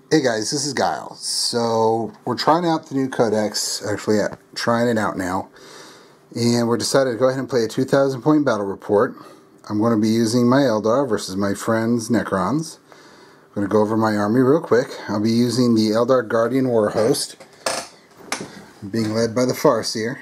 Hey guys, this is Guile. So we're trying out the new codex, actually trying it out now, and we're decided to go ahead and play a 2,000 point battle report. I'm going to be using my Eldar versus my friends Necrons. I'm going to go over my army real quick. I'll be using the Eldar Guardian War Host, being led by the Farseer,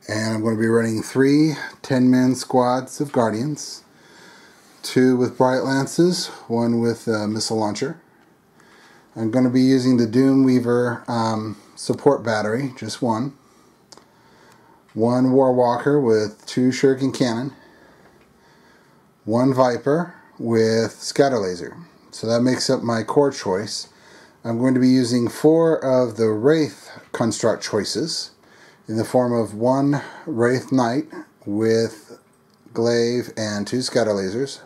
and I'm going to be running 3 10-man squads of Guardians, 2 with Bright Lances, 1 with Missile Launcher. I'm going to be using the Doomweaver support battery, just one. 1 Warwalker with 2 Shuriken Cannon. 1 Viper with Scatter Laser. So that makes up my core choice. I'm going to be using 4 of the Wraith construct choices in the form of 1 Wraith Knight with Glaive and 2 Scatter Lasers.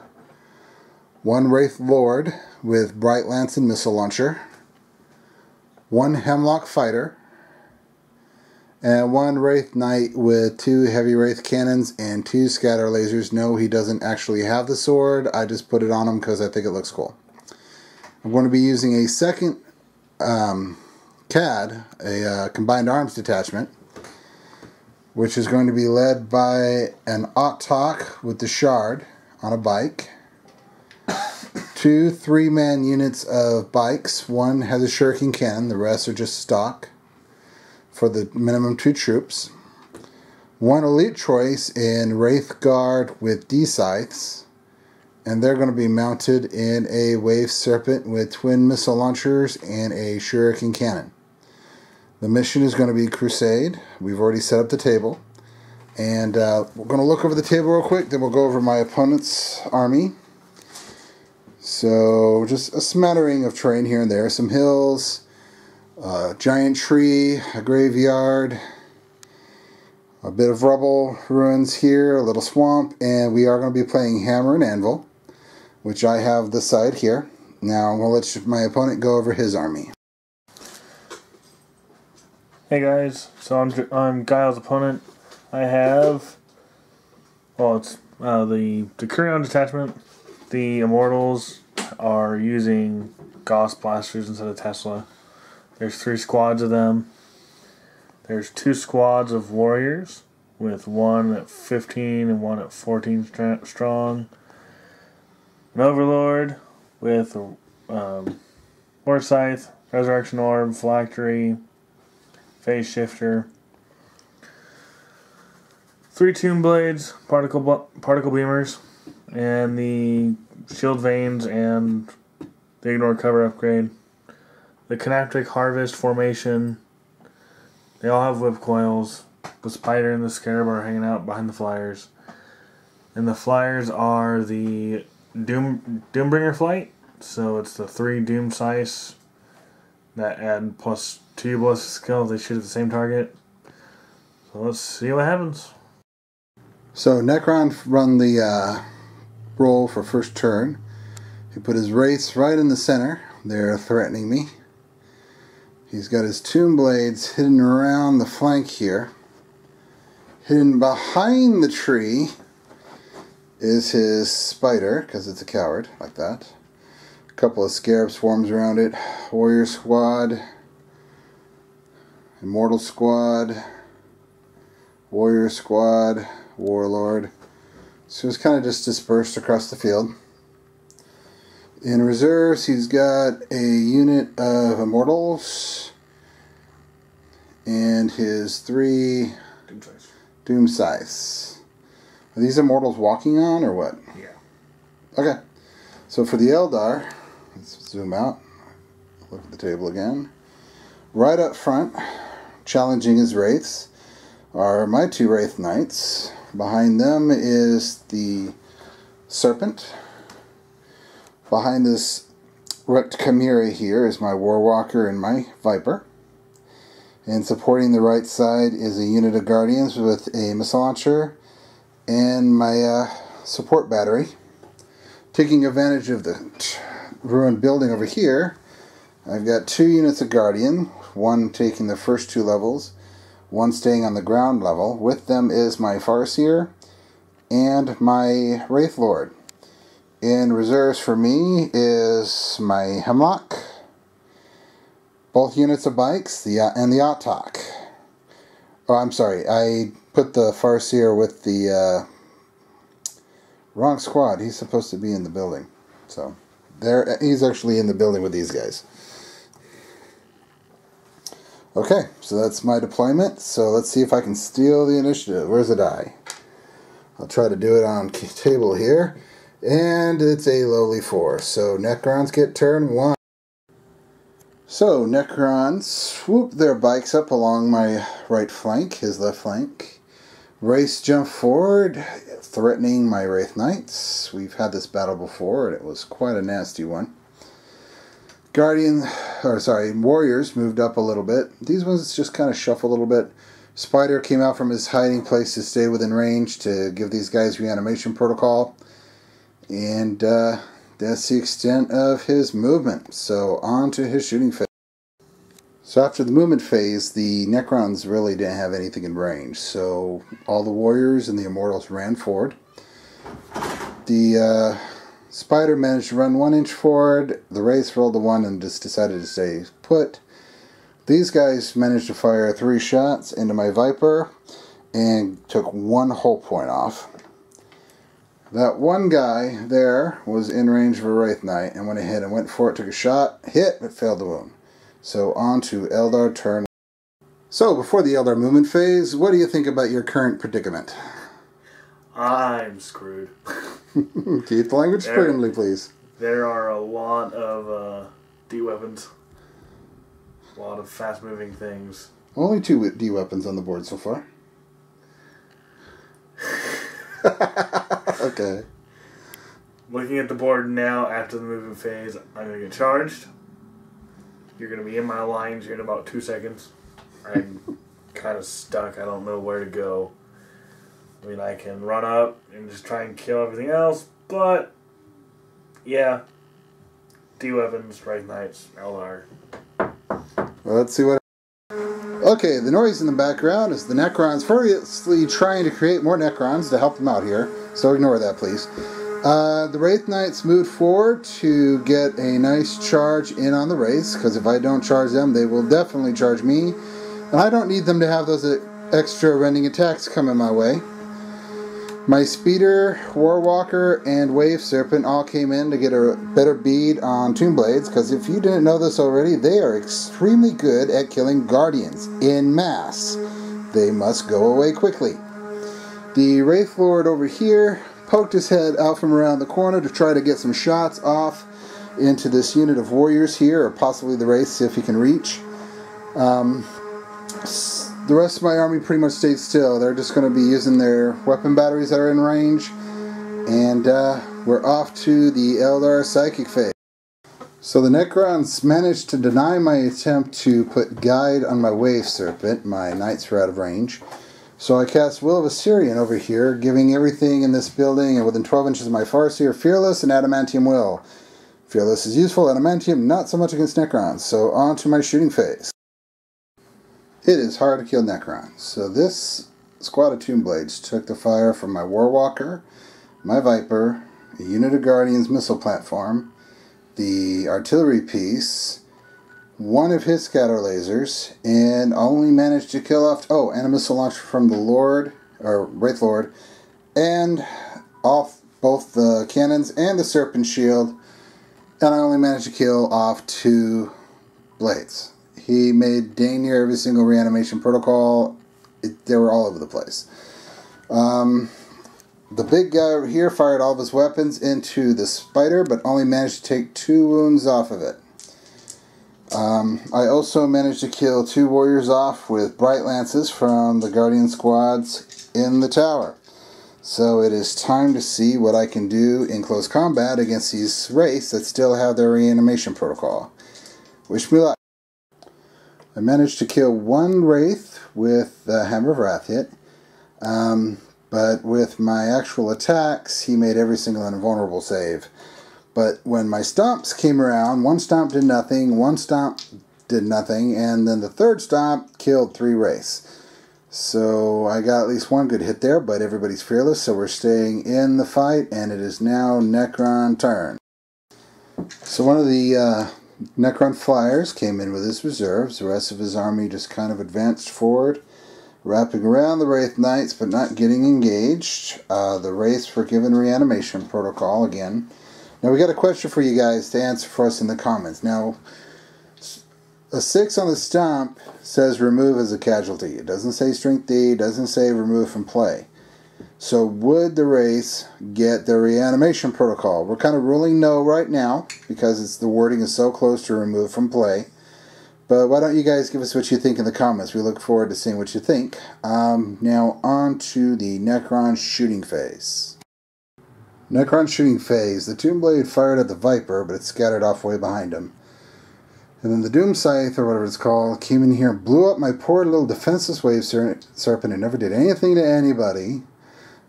1 Wraith Lord with Bright Lance and Missile Launcher, 1 Hemlock Fighter, and 1 Wraith Knight with 2 Heavy Wraith Cannons and 2 Scatter Lasers. No, he doesn't actually have the sword. I just put it on him because I think it looks cool. I'm going to be using a second CAD, a Combined Arms Detachment, which is going to be led by an Autok with the Shard on a bike. 2 3-man units of bikes. 1 has a Shuriken Cannon, the rest are just stock for the minimum 2 troops. 1 elite choice in Wraith Guard with D-Scythes, and they're going to be mounted in a Wave Serpent with twin missile launchers and a Shuriken Cannon. The mission is going to be Crusade. We've already set up the table, and we're going to look over the table real quick, then we'll go over my opponent's army. So, just a smattering of terrain here and there. Some hills, a giant tree, a graveyard, a bit of rubble, ruins here, a little swamp, and we are going to be playing Hammer and Anvil, which I have this side here. Now, I'm going to let my opponent go over his army. Hey guys, so I'm Guile's opponent. I have, well, it's the Decurion detachment. The Immortals are using Gauss blasters instead of Tesla. There's 3 squads of them. There's 2 squads of warriors, with 1 at 15 and 1 at 14 strong. An Overlord with War Scythe, Resurrection Orb, Phylactery, Phase Shifter. 3 Tomb Blades, Particle Beamers, and the Shield Veins and the Ignore Cover upgrade. The Canoptic Harvest formation, they all have whip coils. The Spider and the Scarab are hanging out behind the Flyers. And the Flyers are the Doombringer Flight, so it's the 3 Doom Scythes that add plus 2 ballistic skill if they shoot at the same target. So let's see what happens. So Necron run the roll for first turn. He put his Wraiths right in the center. They're threatening me. He's got his Tomb Blades hidden around the flank here. Hidden behind the tree is his Spider, because it's a coward, like that. A couple of Scarab Swarms around it. Warrior Squad. Immortal Squad. Warrior Squad. Warlord. So it's kind of just dispersed across the field. In reserves, he's got a unit of Immortals and his 3 Doom Scythes. Are these Immortals walking on or what? Yeah. Okay. So for the Eldar, let's zoom out. Look at the table again. Right up front, challenging his Wraiths, are my 2 Wraith Knights. Behind them is the Serpent. Behind this Rect Chimera here is my Warwalker and my Viper. And supporting the right side is a unit of Guardians with a Missile Launcher and my support battery. Taking advantage of the ruined building over here, I've got 2 units of Guardian, 1 taking the first 2 levels, 1 staying on the ground level. With them is my Farseer and my Wraith Lord. In reserves for me is my Hemlock, both units of bikes, and the Autok. Oh, I'm sorry, I put the Farseer with the wrong squad. He's supposed to be in the building. So, he's actually in the building with these guys. Okay, so that's my deployment. So let's see if I can steal the initiative. Where's the die? I'll try to do it on table here. And it's a lowly 4. So Necrons get turn 1. So Necrons swoop their bikes up along my right flank, his left flank. Wraiths jump forward, threatening my Wraith Knights. We've had this battle before, and it was quite a nasty one. Warriors moved up a little bit. These ones just kind of shuffle a little bit. Spider came out from his hiding place to stay within range to give these guys reanimation protocol. And that's the extent of his movement. So on to his shooting phase. So after the movement phase, the Necrons really didn't have anything in range. So all the warriors and the immortals ran forward. The Spider managed to run 1 inch forward. The Wraiths rolled a 1 and just decided to stay put. These guys managed to fire 3 shots into my Viper and took 1 hull point off. That one guy there was in range of a Wraith Knight, and when it hit and went for it, took a shot, hit, but failed to wound. So on to Eldar turn. So before the Eldar movement phase, what do you think about your current predicament? I'm screwed. Keep the language friendly, please. There are a lot of D weapons. A lot of fast-moving things. Only 2 D weapons on the board so far. Okay. Looking at the board now after the movement phase, I'm going to get charged. You're going to be in my lines here in about 2 seconds. I'm kind of stuck. I don't know where to go. I mean, I can run up and just try and kill everything else, but yeah. D weapons, Wraith Knights, Eldar. Well, let's see what... Okay, the noise in the background is the Necrons furiously trying to create more Necrons to help them out here, so ignore that, please. The Wraith Knights moved forward to get a nice charge in on the Wraiths, because if I don't charge them, they will definitely charge me, and I don't need them to have those extra rending attacks coming my way. My Speeder, Warwalker, and Wave Serpent all came in to get a better bead on Tomb Blades, because if you didn't know this already, they are extremely good at killing Guardians in mass. They must go away quickly. The Wraith Lord over here poked his head out from around the corner to try to get some shots off into this unit of warriors here, or possibly the Wraiths, see if he can reach. The rest of my army pretty much stayed still. They're just going to be using their weapon batteries that are in range. And we're off to the Eldar Psychic phase. So the Necrons managed to deny my attempt to put Guide on my Wave Serpent. My Knights were out of range. So I cast Will of Assyrian over here, giving everything in this building and within 12 inches of my Farseer Fearless and Adamantium Will. Fearless is useful, Adamantium not so much against Necrons. So on to my shooting phase. It is hard to kill Necrons. So this squad of Tomb Blades took the fire from my Warwalker, my Viper, a unit of Guardians missile platform, the artillery piece, 1 of his scatter lasers, and only managed to kill off, and a missile launcher from the Lord, or Wraith Lord, and off both the cannons and the Serpent Shield, and I only managed to kill off 2 blades. He made dang near every single reanimation protocol. They were all over the place. The big guy over here fired all of his weapons into the Spider, but only managed to take 2 wounds off of it. I also managed to kill 2 warriors off with bright lances from the Guardian squads in the tower. So it is time to see what I can do in close combat against these Wraiths that still have their reanimation protocol. Wish me luck. I managed to kill 1 Wraith with the Hammer of Wrath hit, but with my actual attacks, he made every single invulnerable save. But when my stomps came around, 1 stomp did nothing, 1 stomp did nothing, and then the 3rd stomp killed 3 Wraiths. So I got at least one good hit there, but everybody's fearless, so we're staying in the fight, and it is now Necron turn. So one of the Necron flyers came in with his reserves. The rest of his army just kind of advanced forward, wrapping around the Wraith Knights, but not getting engaged. The Wraiths were given reanimation protocol again. Now we got a question for you guys to answer for us in the comments. Now, a 6 on the stump says remove as a casualty. It doesn't say strength D, it doesn't say remove from play. So would the Wraiths get their reanimation protocol? We're kind of ruling no right now because the wording is so close to remove from play. But why don't you guys give us what you think in the comments? We look forward to seeing what you think. Now on to the Necron shooting phase. Necron shooting phase. The Tomb Blade fired at the Viper, but it scattered off way behind him. And then the Doom Scythe, or whatever it's called, came in here and blew up my poor little defenseless wave serpent who never did anything to anybody,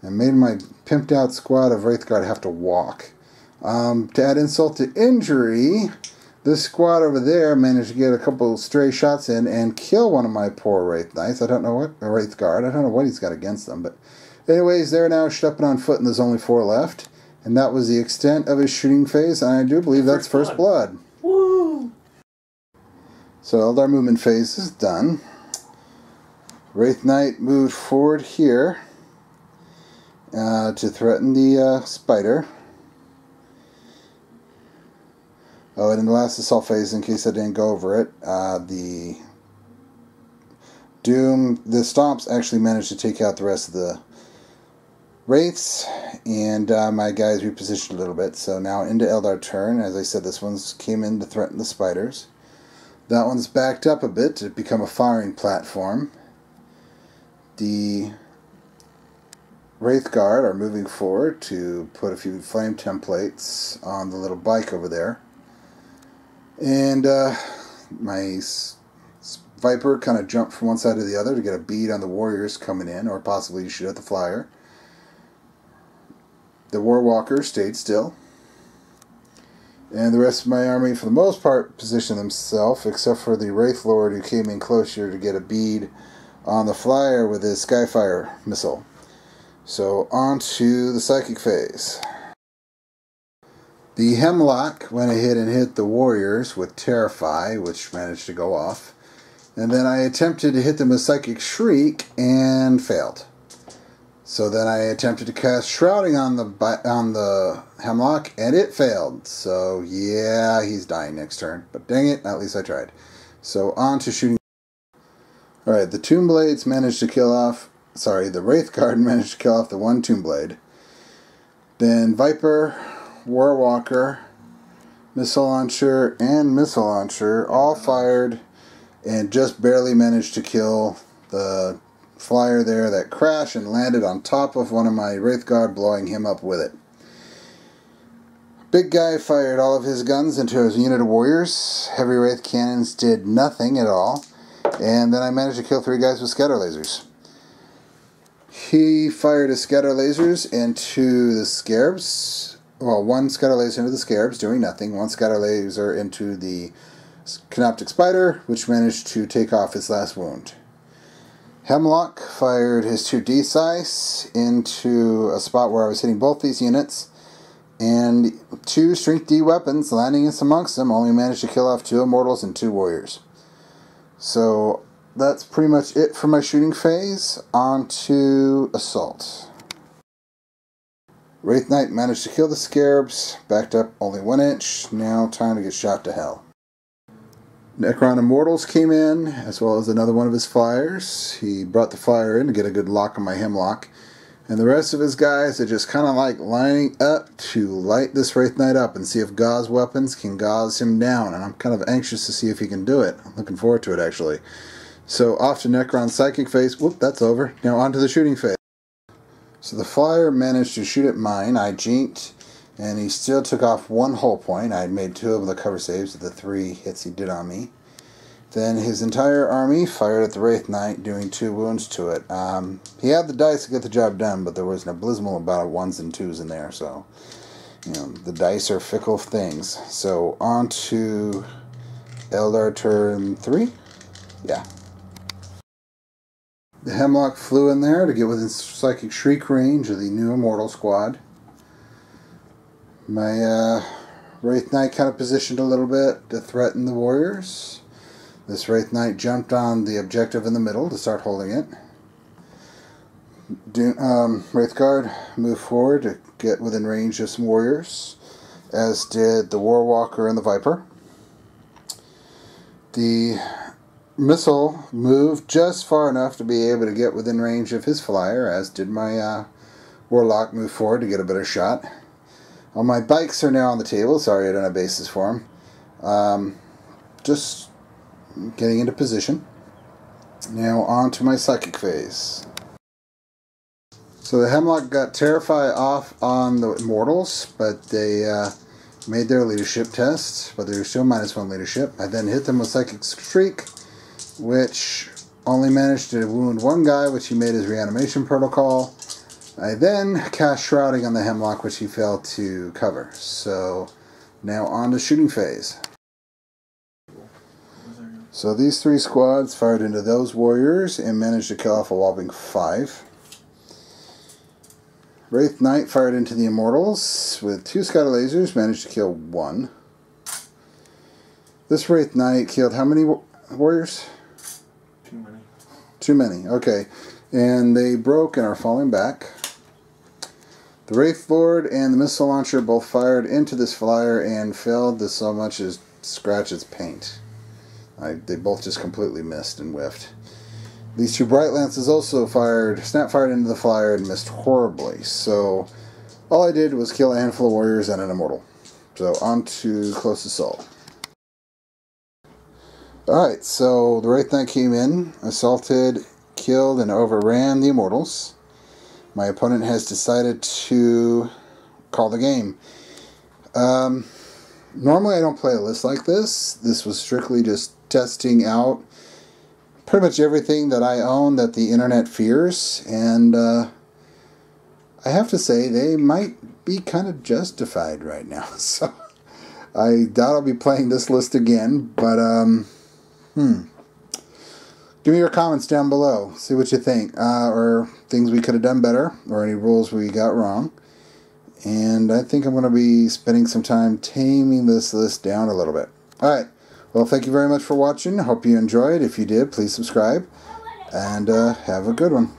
and made my pimped out squad of Wraithguard have to walk. To add insult to injury, this squad over there managed to get a couple stray shots in and kill one of my poor Wraith Knights. I don't know what, a Wraithguard, I don't know what he's got against them, but anyways, they're now stepping on foot and there's only 4 left. And that was the extent of his shooting phase, and I do believe that's first blood. Woo! So Eldar movement phase is done. Wraith Knight moved forward here to threaten the spider. Oh, and in the last assault phase, in case I didn't go over it, the Stomps actually managed to take out the rest of the Wraiths, and my guys repositioned a little bit. So now into Eldar turn. As I said, this one's came in to threaten the spiders. That one's backed up a bit to become a firing platform. The Wraithguard are moving forward to put a few flame templates on the little bike over there. And my Viper kind of jumped from one side to the other to get a bead on the warriors coming in, or possibly shoot at the flyer. The Warwalker stayed still. And the rest of my army, for the most part, positioned themselves, except for the Wraith Lord who came in closer to get a bead on the flyer with his Skyfire missile. So, on to the Psychic phase. The Hemlock went ahead and hit the warriors with Terrify, which managed to go off. And then I attempted to hit them with Psychic Shriek and failed. So then I attempted to cast Shrouding on the Hemlock, and it failed. So yeah, he's dying next turn. But dang it, at least I tried. So on to shooting. Alright, the Tomb Blades managed to kill off... Sorry, the Wraithguard managed to kill off the one Tomb Blade. Then Viper, Warwalker, Missile Launcher, and Missile Launcher all fired and just barely managed to kill the flyer there that crashed and landed on top of one of my Wraithguard, blowing him up with it. Big guy fired all of his guns into his unit of warriors. Heavy Wraith cannons did nothing at all. And then I managed to kill 3 guys with scatter lasers. He fired his scatter lasers into the Scarabs. Well, 1 scatter laser into the Scarabs, doing nothing. 1 scatter laser into the Canoptic Spider, which managed to take off his last wound. Hemlock fired his 2 D-Sice into a spot where I was hitting both these units, and 2 Strength D weapons landing in amongst them only managed to kill off 2 Immortals and 2 Warriors. So that's pretty much it for my shooting phase. On to Assault. Wraith Knight managed to kill the Scarabs, backed up only 1 inch, now time to get shot to hell. Necron Immortals came in, as well as another one of his flyers. He brought the flyer in to get a good lock on my Hemlock. And the rest of his guys are just kind of like lining up to light this Wraith Knight up and see if Gauze weapons can gauze him down. And I'm kind of anxious to see if he can do it. I'm looking forward to it, actually. So off to Necron's Psychic phase. Whoop, that's over. Now on to the shooting phase. So the flyer managed to shoot at mine. I jinked, and he still took off 1 hull point. I had made 2 of the cover saves of the 3 hits he did on me. Then his entire army fired at the Wraith Knight, doing 2 wounds to it. He had the dice to get the job done, but there was an abysmal amount of 1s and 2s in there, so, you know, the dice are fickle things. So, on to Eldar turn 3? Yeah. The Hemlock flew in there to get within Psychic Shriek range of the new Immortal squad. My Wraith Knight kind of positioned a little bit to threaten the warriors. This Wraith Knight jumped on the objective in the middle to start holding it. Wraith Guard moved forward to get within range of some warriors, as did the Warwalker and the Viper. The missile moved just far enough to be able to get within range of his flyer, as did my Warlock move forward to get a better shot. All my bikes are now on the table. Sorry I don't have bases for them. Just getting into position. Now on to my Psychic phase. So the Hemlock got Terrify off on the Immortals, but they made their leadership test, but they were still -1 leadership. I then hit them with Psychic Shriek, which only managed to wound one guy, which he made his reanimation protocol. I then cast Shrouding on the Hemlock, which he failed to cover. So now on to shooting phase. So these 3 squads fired into those warriors and managed to kill off a whopping 5. Wraith Knight fired into the Immortals with 2 scatter lasers, managed to kill 1. This Wraith Knight killed how many warriors? Too many. Too many, okay. And they broke and are falling back. The Wraith Lord and the Missile Launcher both fired into this flyer and failed to so much as scratch its paint. They both just completely missed and whiffed. These 2 Bright Lances also snap fired into the flyer and missed horribly. So all I did was kill a handful of warriors and an Immortal. So on to Close Assault. Alright, so the Wraith Knight came in, assaulted, killed, and overran the Immortals. My opponent has decided to call the game. Normally I don't play a list like this. This was strictly just testing out pretty much everything that I own that the internet fears, and I have to say they might be kind of justified right now. So I doubt I'll be playing this list again, but give me your comments down below. See what you think, or things we could have done better, or any rules we got wrong. And I think I'm going to be spending some time taming this list down a little bit. Alright, well, thank you very much for watching. Hope you enjoyed. If you did, please subscribe, and have a good one.